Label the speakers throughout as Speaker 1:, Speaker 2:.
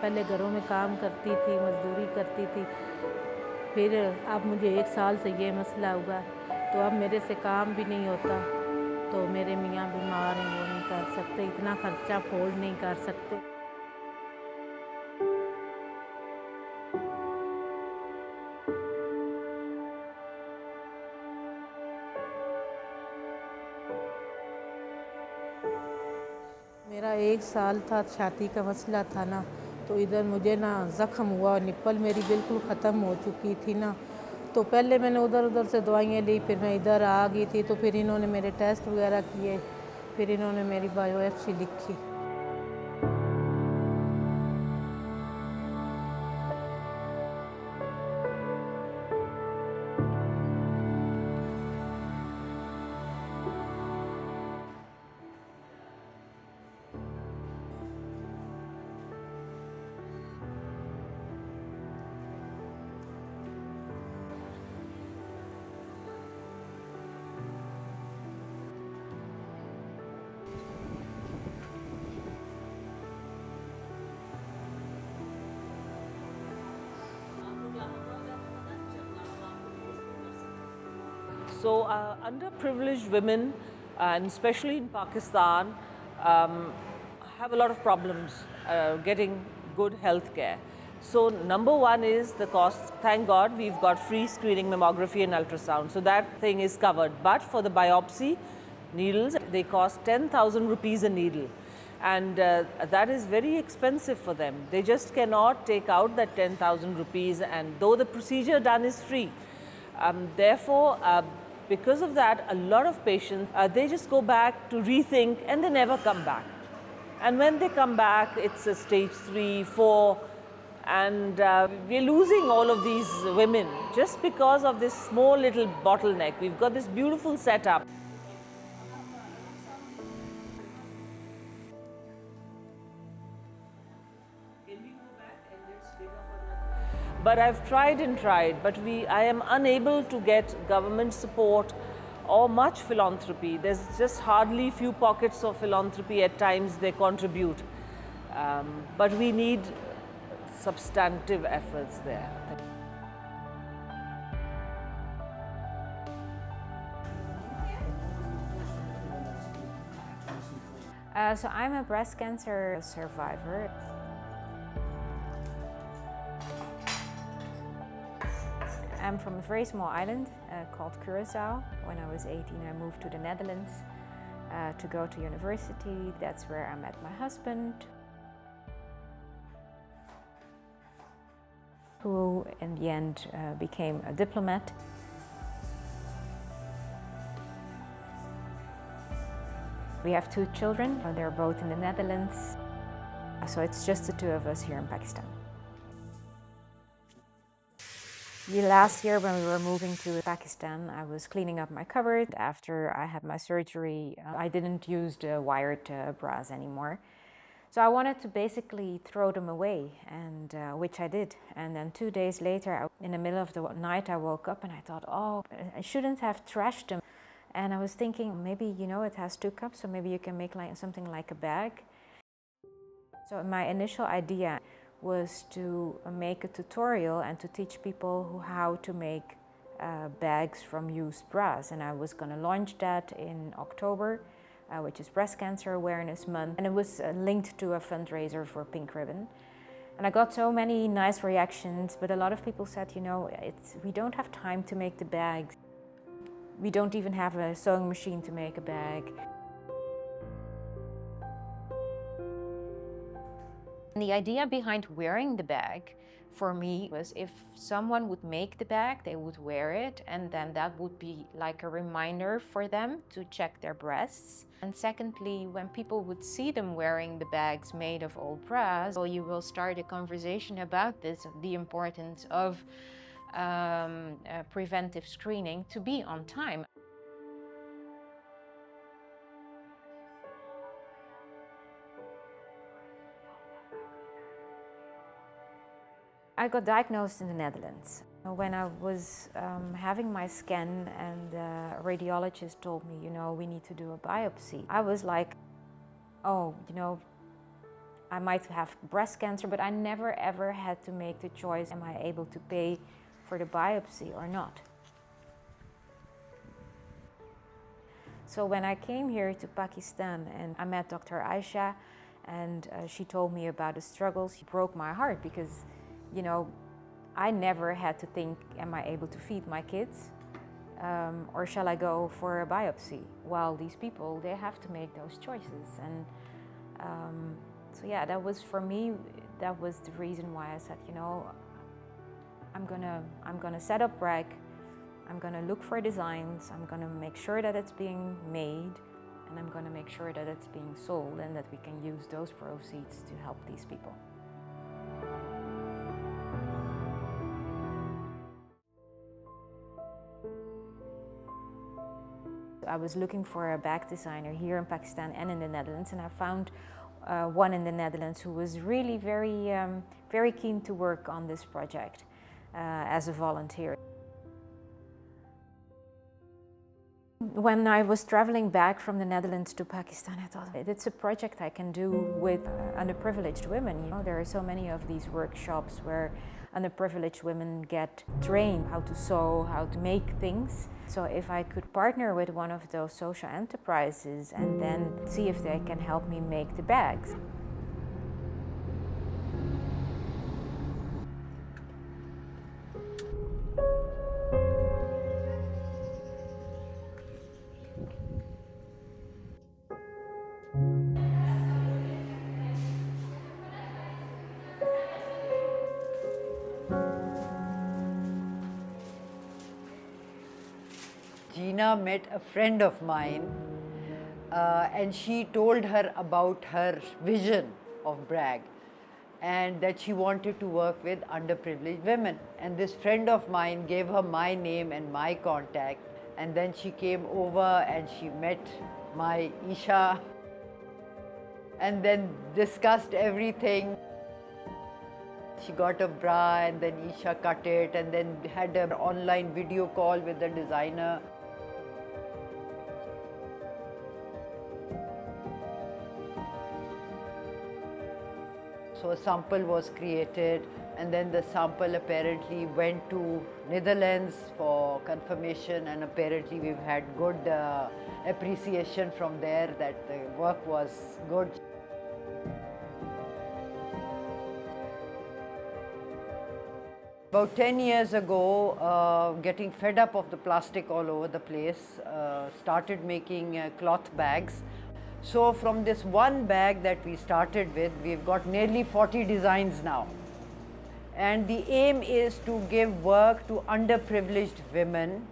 Speaker 1: पहले घरों में काम करती थी, मज़दूरी करती थी, फिर अब मुझे 1 साल से ये मसला हुआ, तो अब मेरे से काम भी नहीं होता। तो मेरे मियाँ बीमार हैं, वो नहीं कर सकते, इतना खर्चा अफ़ोर्ड नहीं कर सकते। मेरा 1 साल था, छाती का मसला था ना, तो इधर मुझे ना ज़ख्म हुआ और निप्पल मेरी बिल्कुल ख़त्म हो चुकी थी ना, तो पहले मैंने उधर से दवाइयाँ ली, फिर मैं इधर आ गई थी, तो फिर इन्होंने मेरे टेस्ट वगैरह किए, फिर इन्होंने मेरी बायोप्सी लिखी।
Speaker 2: So, underprivileged women, and especially in Pakistan, have a lot of problems getting good health care. So, number one is the cost. Thank God we've got free screening mammography and ultrasound. So, that thing is covered. But for the biopsy needles, they cost 10,000 rupees a needle. And that is very expensive for them. They just cannot take out that 10,000 rupees, and though the procedure done is free. Therefore, because of that, a lot of patients, they just go back to rethink and they never come back. And when they come back, it's a stage 3, 4, and we're losing all of these women just because of this small little bottleneck. We've got this beautiful setup. But I've tried and tried, but I am unable to get government support or much philanthropy. There's just hardly few pockets of philanthropy at times they contribute. But we need substantive efforts there.
Speaker 3: So I'm a breast cancer survivor. I'm from a very small island called Curaçao. When I was 18, I moved to the Netherlands to go to university. That's where I met my husband, who in the end became a diplomat. We have 2 children. They're both in the Netherlands. So it's just the 2 of us here in Pakistan. The last year when we were moving to Pakistan, I was cleaning up my cupboard. After I had my surgery, I didn't use the wired bras anymore. So I wanted to basically throw them away, and which I did. And then 2 days later, in the middle of the night, I woke up and I thought, oh, I shouldn't have trashed them. And I was thinking, maybe, it has 2 cups, so maybe you can make something like a bag. So my initial idea was to make a tutorial and to teach people how to make bags from used bras. And I was going to launch that in October, which is Breast Cancer Awareness Month. And it was linked to a fundraiser for Pink Ribbon. And I got so many nice reactions, but a lot of people said, we don't have time to make the bags. We don't even have a sewing machine to make a bag. And the idea behind wearing the bag for me was, if someone would make the bag, they would wear it, and then that would be like a reminder for them to check their breasts. And secondly, when people would see them wearing the bags made of old bras, well, you will start a conversation about this, the importance of preventive screening to be on time. I got diagnosed in the Netherlands. When I was having my scan and the radiologist told me, we need to do a biopsy, I was like, oh, I might have breast cancer, but I never ever had to make the choice, am I able to pay for the biopsy or not? So when I came here to Pakistan and I met Dr. Ayesha, and she told me about the struggles, it broke my heart because, you know, I never had to think, am I able to feed my kids? Or shall I go for a biopsy? While these people, they have to make those choices. And so yeah, that was for me, that was the reason why I said, you know, I'm gonna set up BREAG, I'm gonna look for designs, I'm gonna make sure that it's being made, and I'm gonna make sure that it's being sold and that we can use those proceeds to help these people. I was looking for a bag designer here in Pakistan and in the Netherlands, and I found one in the Netherlands who was really very keen to work on this project as a volunteer. When I was traveling back from the Netherlands to Pakistan, I thought it's a project I can do with underprivileged women. You know, there are so many of these workshops where underprivileged women get trained how to sew, how to make things. So if I could partner with one of those social enterprises and then see if they can help me make the bags.
Speaker 4: Gina met a friend of mine and she told her about her vision of BRAG and that she wanted to work with underprivileged women. And this friend of mine gave her my name and my contact, and then she came over and she met my Isha and then discussed everything. She got a bra and then Isha cut it and then had an online video call with the designer. So a sample was created, and then the sample apparently went to Netherlands for confirmation, and apparently we've had good appreciation from there that the work was good. About 10 years ago, getting fed up of the plastic all over the place, started making cloth bags. So from this one bag that we started with, we've got nearly 40 designs now. And the aim is to give work to underprivileged women.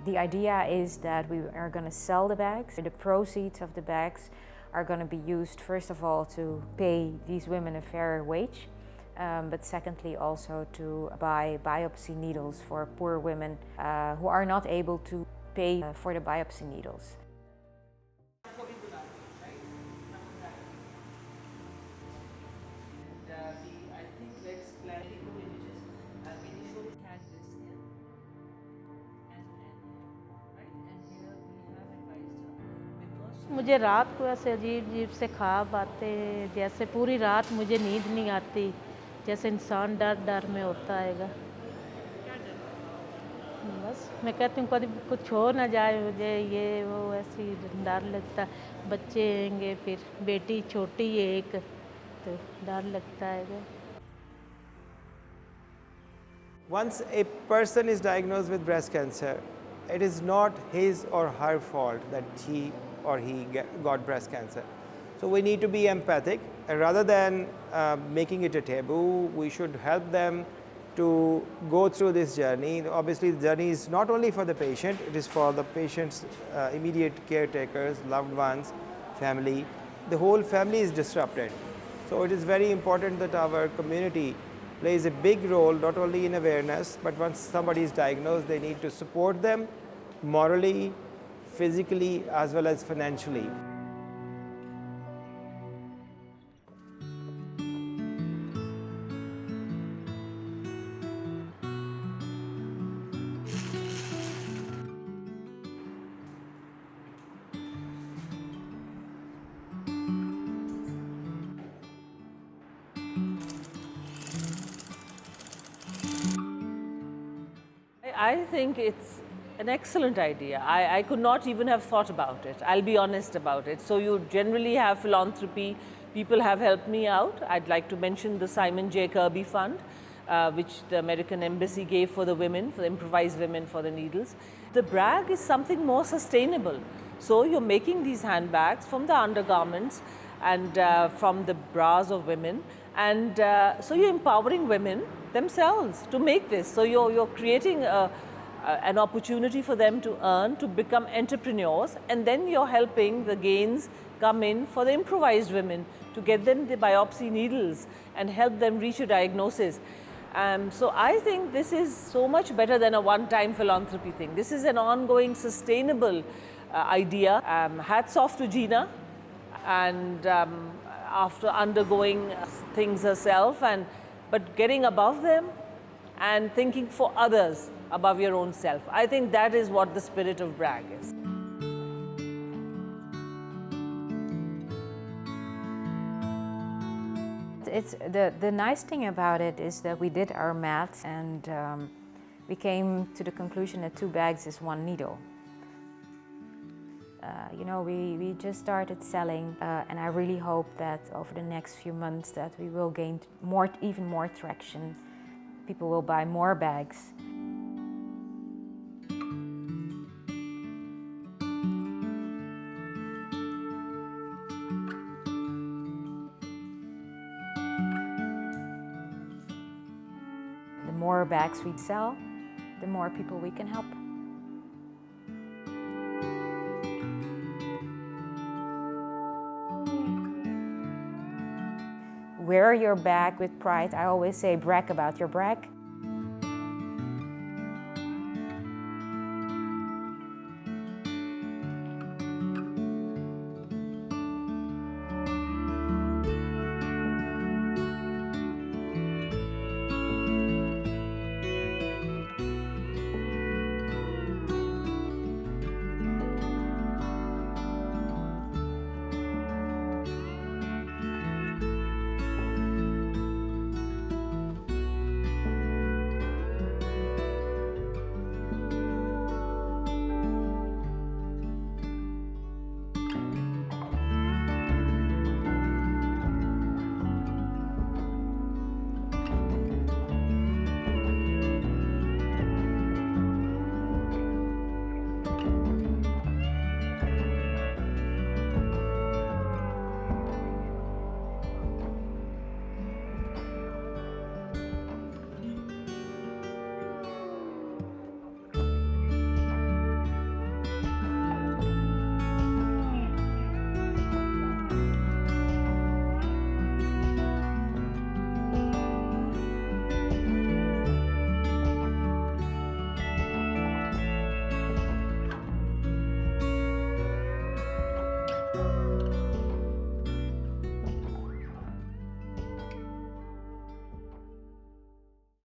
Speaker 3: The idea is that we are going to sell the bags. The proceeds of the bags are going to be used, first of all, to pay these women a fair wage. But secondly also to buy biopsy needles for poor women who are not able to pay for the biopsy needles.
Speaker 1: मुझे रात को ऐसे अजीब अजीब से ख्वाब आते हैं, जैसे पूरी रात मुझे नींद नहीं आती, जैसे इंसान डर डर में होता हैगा। बस मैं कहती हूँ कभी कुछ हो ना जाए मुझे, ये वो ऐसी डर लगता। बच्चे होंगे, फिर बेटी छोटी है एक, तो डर लगता है।
Speaker 5: Once a person is diagnosed with breast cancer, it is not his or her fault that he or he got breast cancer. So we need to be empathic, and rather than making it a taboo, we should help them to go through this journey. Obviously, the journey is not only for the patient, it is for the patient's immediate caretakers, loved ones, family. The whole family is disrupted. So it is very important that our community plays a big role, not only in awareness, but once somebody is diagnosed, they need to support them morally, physically, as well as financially.
Speaker 2: I think it's an excellent idea. I could not even have thought about it. I'll be honest about it. So you generally have philanthropy. People have helped me out. I'd like to mention the Simon J. Kirby Fund, which the American Embassy gave for the women, for the improvised women for the needles. The BRAG is something more sustainable. So you're making these handbags from the undergarments and from the bras of women. And so you're empowering women themselves to make this. So you're creating an opportunity for them to earn, to become entrepreneurs, and then you're helping the gains come in for the improvised women to get them the biopsy needles and help them reach a diagnosis. So I think this is so much better than a one-time philanthropy thing. This is an ongoing, sustainable idea. Hats off to Gina, and after undergoing things herself, but getting above them and thinking for others above your own self. I think that is what the spirit of BRAG is.
Speaker 3: It's the nice thing about it is that we did our math and we came to the conclusion that 2 bags is 1 needle. You know, we just started selling and I really hope that over the next few months that we will gain even more traction. People will buy more bags. The more bags we sell, the more people we can help. Wear your bag with pride. I always say brag about your brag.